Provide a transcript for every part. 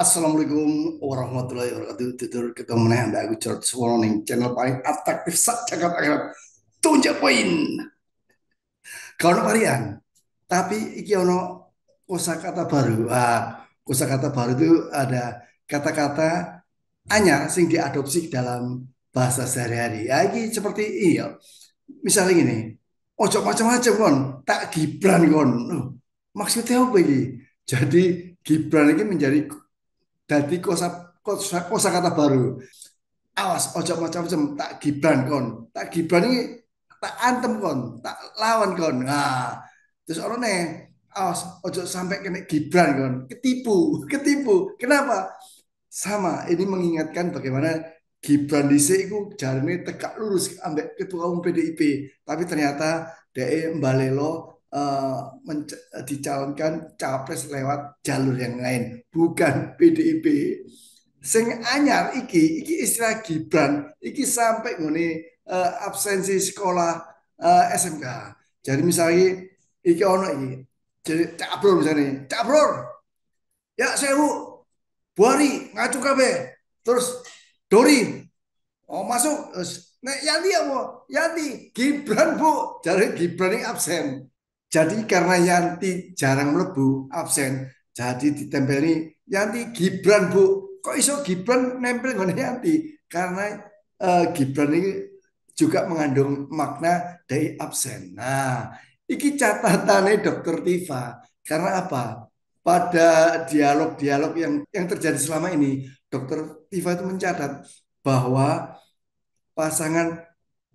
Assalamualaikum warahmatullahi wabarakatuh. Tutur ketemu meneh ambek aku George Suwono ning channel paling atraktif sak jagat akhirat. Tunjak poin. Kalau varian, tapi iki ono kosakata baru. Kosakata baru itu ada kata-kata anyar sing diadopsi dalam bahasa sehari-hari. Ya, iki seperti iya. Misalnya gini, ojo macam-macam kon, tak Gibran kon. Maksudnya apa iki? Jadi Gibran ini menjadi jadi kosa kata baru. Awas ojo macam-macam tak Gibran kon. Tak Gibran ini tak antem kon, tak lawan kon. Nah, terus orang nih awas ojo sampai kena Gibran kon. Ketipu, ketipu. Kenapa? Sama, ini mengingatkan bagaimana Gibran dhisik iku jarine tegak lurus ambek ketua umum PDIP, tapi ternyata DE Mbalelo dicalonkan capres lewat jalur yang lain, bukan PDIP. Sing anyar iki istilah Gibran, iki sampai ngene absensi sekolah SMK. Jadi misalnya iki ono iki, jadi cabrur misalnya, cabrur, ya sewu, Buari ngacu kabeh. Terus Dori, oh masuk. Nek Yanti apa? Yanti, Gibran bu. Jadi Gibran ini absen. Jadi karena Yanti jarang mlebu absen, jadi ditempeli Yanti Gibran bu. Kok iso Gibran nempel dengan Yanti? Karena Gibran ini juga mengandung makna dari absen. Nah, iki catatannya Dokter Tifa. Karena apa? Pada dialog-dialog yang terjadi selama ini, Dokter Tifa itu mencatat bahwa pasangan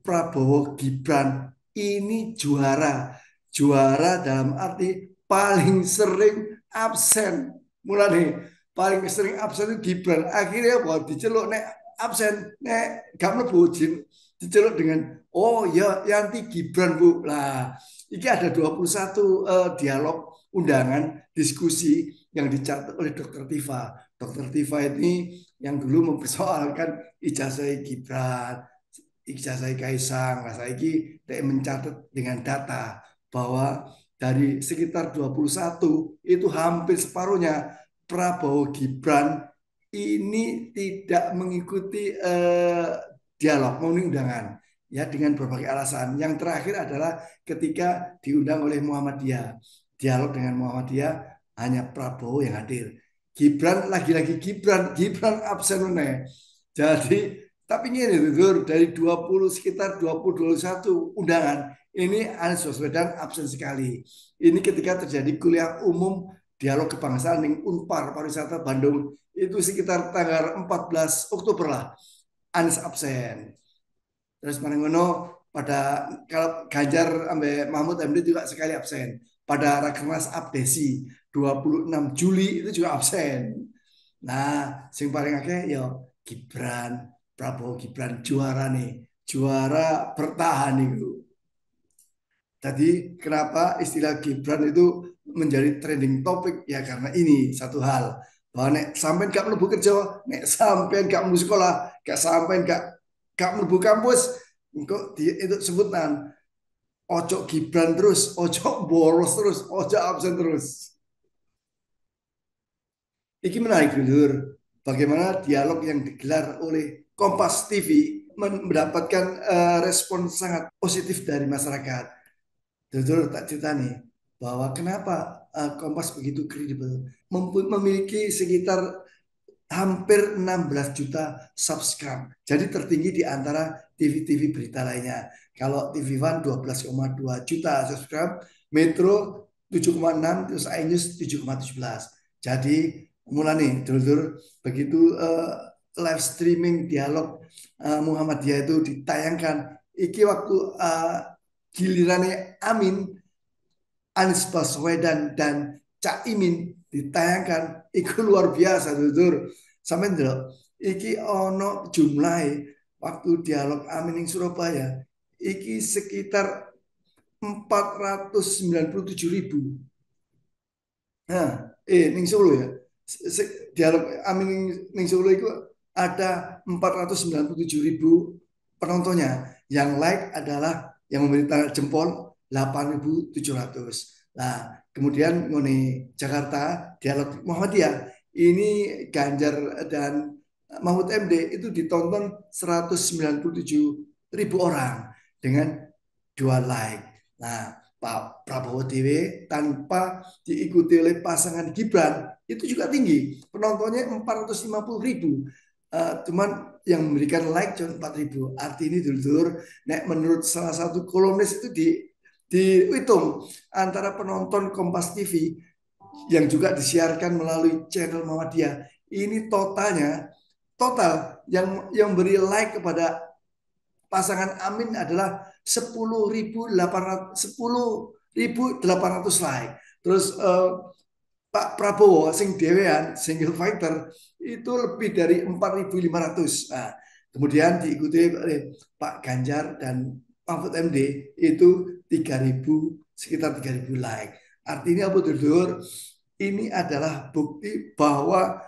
Prabowo Gibran ini juara. Juara dalam arti paling sering absen. Mulai paling sering absen itu Gibran. Akhirnya apa? Diceluk nek absen, nek gak mlebu diceluk dengan oh ya Yanti Gibran Bu. Lah, ini ada 21 dialog undangan diskusi yang dicatat oleh Dokter Tifa. Dokter Tifa ini yang dulu mempersoalkan ijazah Gibran, ijazah Kaisang. Nah, saiki dia mencatat dengan data bahwa dari sekitar 21 itu hampir separuhnya Prabowo Gibran ini tidak mengikuti dialog memenuhi undangan ya dengan berbagai alasan. Yang terakhir adalah ketika diundang oleh Muhammadiyah. Dialog dengan Muhammadiyah hanya Prabowo yang hadir. Gibran lagi-lagi Gibran absen meneh. Jadi tapi ini Dur, dari 20 sekitar 20-21 undangan ini Anies Baswedan absen sekali. Ini ketika terjadi kuliah umum dialog kebangsaan di Unpar Pariwisata Bandung itu sekitar tanggal 14 Oktober lah. Anies absen. Terus Marangono pada kalau Ganjar sampai Mahmud MD juga sekali absen. Pada Rakernas Abdesi 26 Juli itu juga absen. Nah, sing paling akeh ya Gibran, Prabowo Gibran juara nih, juara bertahan itu. Tadi kenapa istilah Gibran itu menjadi trending topik ya karena ini satu hal bahwa nek sampai gak mlebu kerja, nek sampai gak mlebu sekolah, gak sampai gak mlebu kampus, kok itu sebutan ojo Gibran terus, ojo bolos terus, ojo absen terus. Iki menarik dulur, bagaimana dialog yang digelar oleh Kompas TV mendapatkan respon sangat positif dari masyarakat. Dulur tak cerita nih bahwa kenapa Kompas begitu kredibel, memiliki sekitar hampir 16 juta subscribe. Jadi tertinggi di antara TV-TV berita lainnya. Kalau TV One 12,2 juta subscribe, Metro 7,6, terus iNews 7,17. Jadi mulai nih, dulur begitu live streaming dialog Muhammadiyah itu ditayangkan. Iki waktu gilirannya Amin, Anies Baswedan dan Cak Imin ditayangkan itu luar biasa tutur sampai ndelok iki ono jumlahe waktu dialog Amin ing Surabaya iki sekitar 497.000. Nah, ning Solo ya. Dialog Amin ning Solo itu ada 497.000 penontonnya. Yang like adalah yang memberi tanda jempol 8.700. Nah, kemudian ngone Jakarta dialog Muhammadiyah ini Ganjar dan Mahfud MD itu ditonton 197.000 orang dengan 2 like. Nah, Pak Prabowo Dewi tanpa diikuti oleh pasangan Gibran itu juga tinggi. Penontonnya 450.000. Cuman yang memberikan like cuma 4.000. Arti ini dulur-dulur, menurut salah satu kolumnis itu dihitung antara penonton Kompas TV yang juga disiarkan melalui channel Muhammadiyah. Ini total yang beri like kepada pasangan Amin adalah 10.800 like. Terus Pak Prabowo sing dewean single fighter itu lebih dari 4.500. Nah, kemudian diikuti oleh Pak Ganjar dan Mahfud MD itu 3.000, sekitar 3.000 like. Artinya apa tuh? Ini adalah bukti bahwa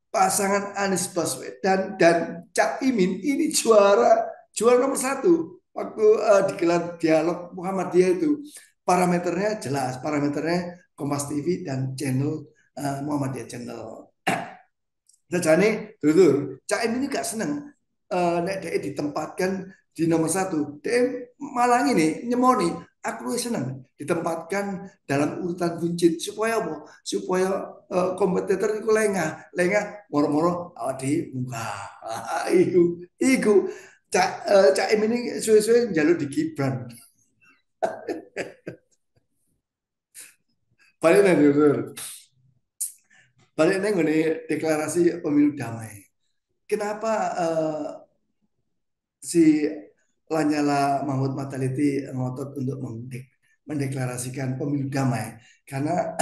pasangan Anies Baswedan dan Cak Imin ini juara nomor satu waktu digelar dialog Muhammadiyah itu. Parameternya jelas, parameternya Kompas TV dan channel Muhammadiyah channel. Jadi, dulu Cak Imin juga seneng nek dia ditempatkan di nomor satu. Dia malah ini nyemoni, aku seneng ditempatkan dalam urutan buncit supaya apa? Supaya kompetitor itu lengah moro-moro awak di muka. Iku Cak Imin ini suwe-suwe jalur di Gibran. Balik nih dulu. Balik nih deklarasi pemilu damai. Kenapa si Lanyala Mahmud Mataliti ngotot untuk mendeklarasikan pemilu damai karena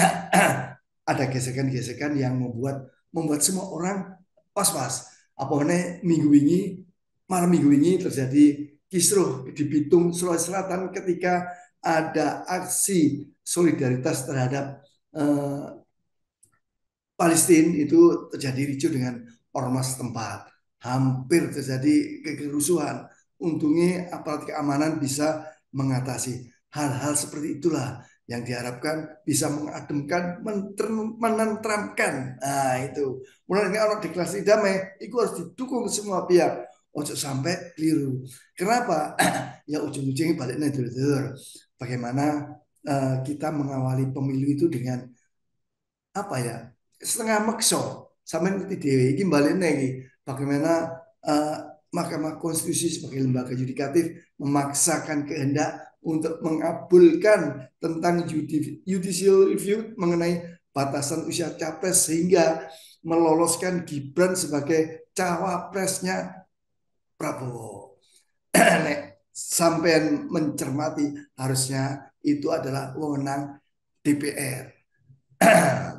ada gesekan-gesekan yang membuat semua orang was-was. Apalagi malam minggu ini terjadi kisruh di Bitung, Sulawesi Selatan ketika ada aksi solidaritas terhadap Palestina itu terjadi ricu dengan ormas tempat. Hampir terjadi kerusuhan. Untungnya aparat keamanan bisa mengatasi hal-hal seperti itulah yang diharapkan bisa mengademkan, menenteramkan. Nah itu. Mulai ini orang deklarasi damai, itu harus didukung semua pihak. Ojo sampai keliru. Kenapa? Ya ujung-ujungnya baliknya dulu. Bagaimana kita mengawali pemilu itu dengan apa ya, setengah makso sampai ngerti dewi ini balik lagi bagaimana uh, Mahkamah Konstitusi sebagai lembaga yudikatif memaksakan kehendak untuk mengabulkan tentang judicial review mengenai batasan usia capres sehingga meloloskan Gibran sebagai cawapresnya Prabowo. Sampai mencermati harusnya itu adalah wewenang DPR.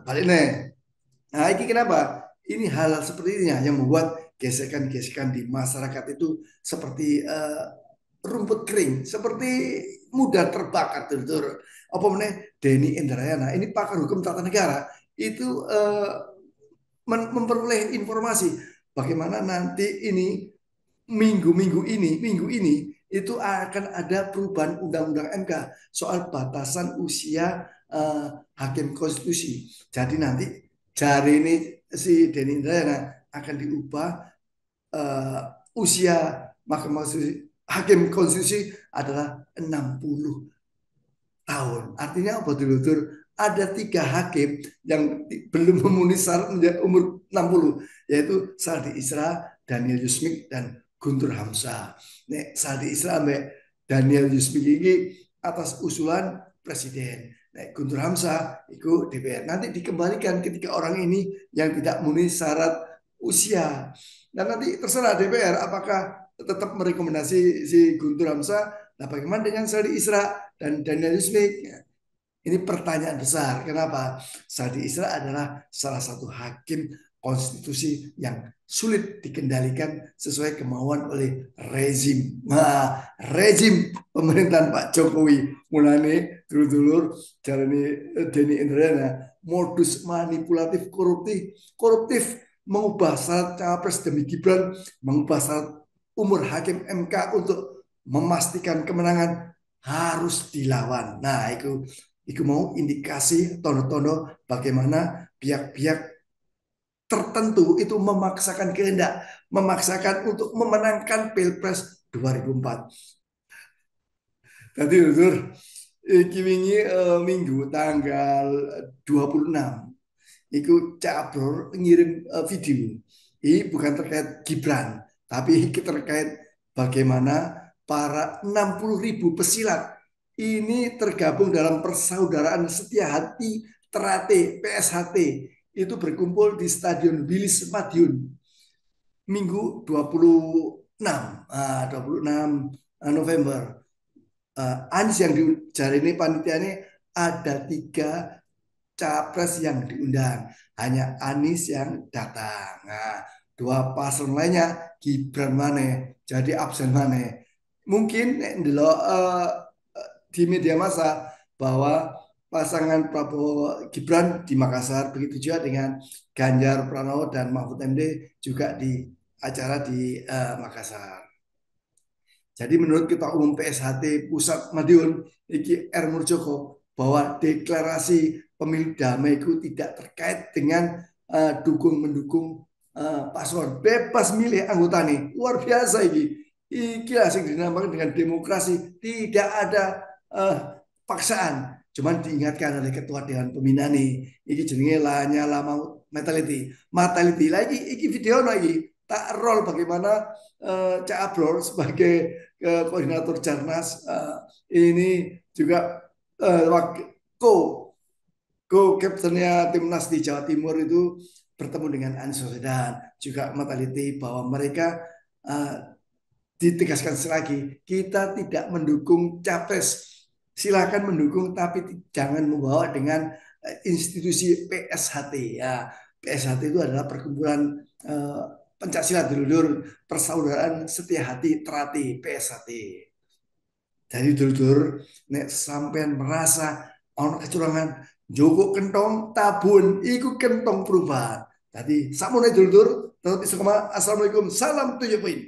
Balik nih. Nah, ini kenapa? Ini hal seperti ini yang membuat gesekan-gesekan di masyarakat itu seperti rumput kering, seperti mudah terbakar. Tuh. Apa namanya? Denny Indrayana, ini pakar hukum tata negara, itu memperoleh informasi bagaimana nanti ini minggu ini itu akan ada perubahan undang-undang MK soal batasan usia hakim konstitusi. Jadi nanti jari ini si Denny Indrayana akan diubah uh, usia Mahkamah Konstitusi, hakim konstitusi adalah 60 tahun. Artinya apa dulu? Ada 3 hakim yang belum memenuhi syarat menjadi umur 60, yaitu Saldi Isra, Daniel Yusmik, dan Guntur Hamzah. Nek Saldi Isra sampai Daniel Yusmik ini atas usulan Presiden. Nek Guntur Hamzah itu DPR. Nanti dikembalikan ketika orang ini yang tidak memenuhi syarat usia. Dan nanti terserah DPR apakah tetap merekomendasi si Guntur Hamzah. Nah, bagaimana dengan Saldi Isra dan Daniel Yusmik? Ini pertanyaan besar. Kenapa? Saldi Isra adalah salah satu hakim konstitusi yang sulit dikendalikan sesuai kemauan oleh rezim. Nah, rezim pemerintahan Pak Jokowi. Mulane dulur-dulur jalani Denny Indrayana modus manipulatif koruptif mengubah syarat capres demi Gibran, mengubah syarat umur hakim MK untuk memastikan kemenangan harus dilawan. Nah, itu mau indikasi tono-tono bagaimana pihak-pihak tertentu itu memaksakan kehendak, memaksakan untuk memenangkan Pilpres 2004. Tadi Lur, iki wingi Minggu tanggal 26 Iku Cak Abdul ngirim video. Ini bukan terkait Gibran, tapi ini terkait bagaimana para 60.000 pesilat ini tergabung dalam persaudaraan Setia Hati Terate PSHT itu berkumpul di Stadion Wilis Madiun Minggu 26 November. Anies yang dicari ini panitia ini ada 3 capres yang diundang, hanya Anies yang datang. Nah, 2 paslon lainnya Gibran mana, jadi absen mana. Mungkin dulu di media massa bahwa pasangan Prabowo Gibran di Makassar, begitu juga dengan Ganjar Pranowo dan Mahfud MD juga di acara di Makassar. Jadi menurut Ketua Umum PSHT Pusat Madiun, Iki R. Murjoko, bahwa deklarasi pemilu damai itu tidak terkait dengan dukung mendukung paslon, bebas milih anggota nih, luar biasa ini. Iki asing dinamakan dengan demokrasi, tidak ada uh, paksaan. Cuman diingatkan oleh Ketua Dewan Pembina nih, iki jenenge Lanyala Mataliti, Mataliti lagi, iki video lagi tak rol bagaimana Cak Abrol sebagai koordinator Jarnas ini juga co co kaptennya timnas di Jawa Timur itu bertemu dengan Anies Baswedan, juga meneliti bahwa mereka ditegaskan lagi kita tidak mendukung capres, silakan mendukung tapi jangan membawa dengan institusi PSHT ya. PSHT itu adalah perkumpulan pencak silat dulur persaudaraan Setia Hati Terati PSHT. Jadi dulur nek sampean merasa ono kecurangan Joko kentong tabun iku kentong perubahan. Jadi sakmene dulur tetap istiqomah. Assalamualaikum, salam 7 poin.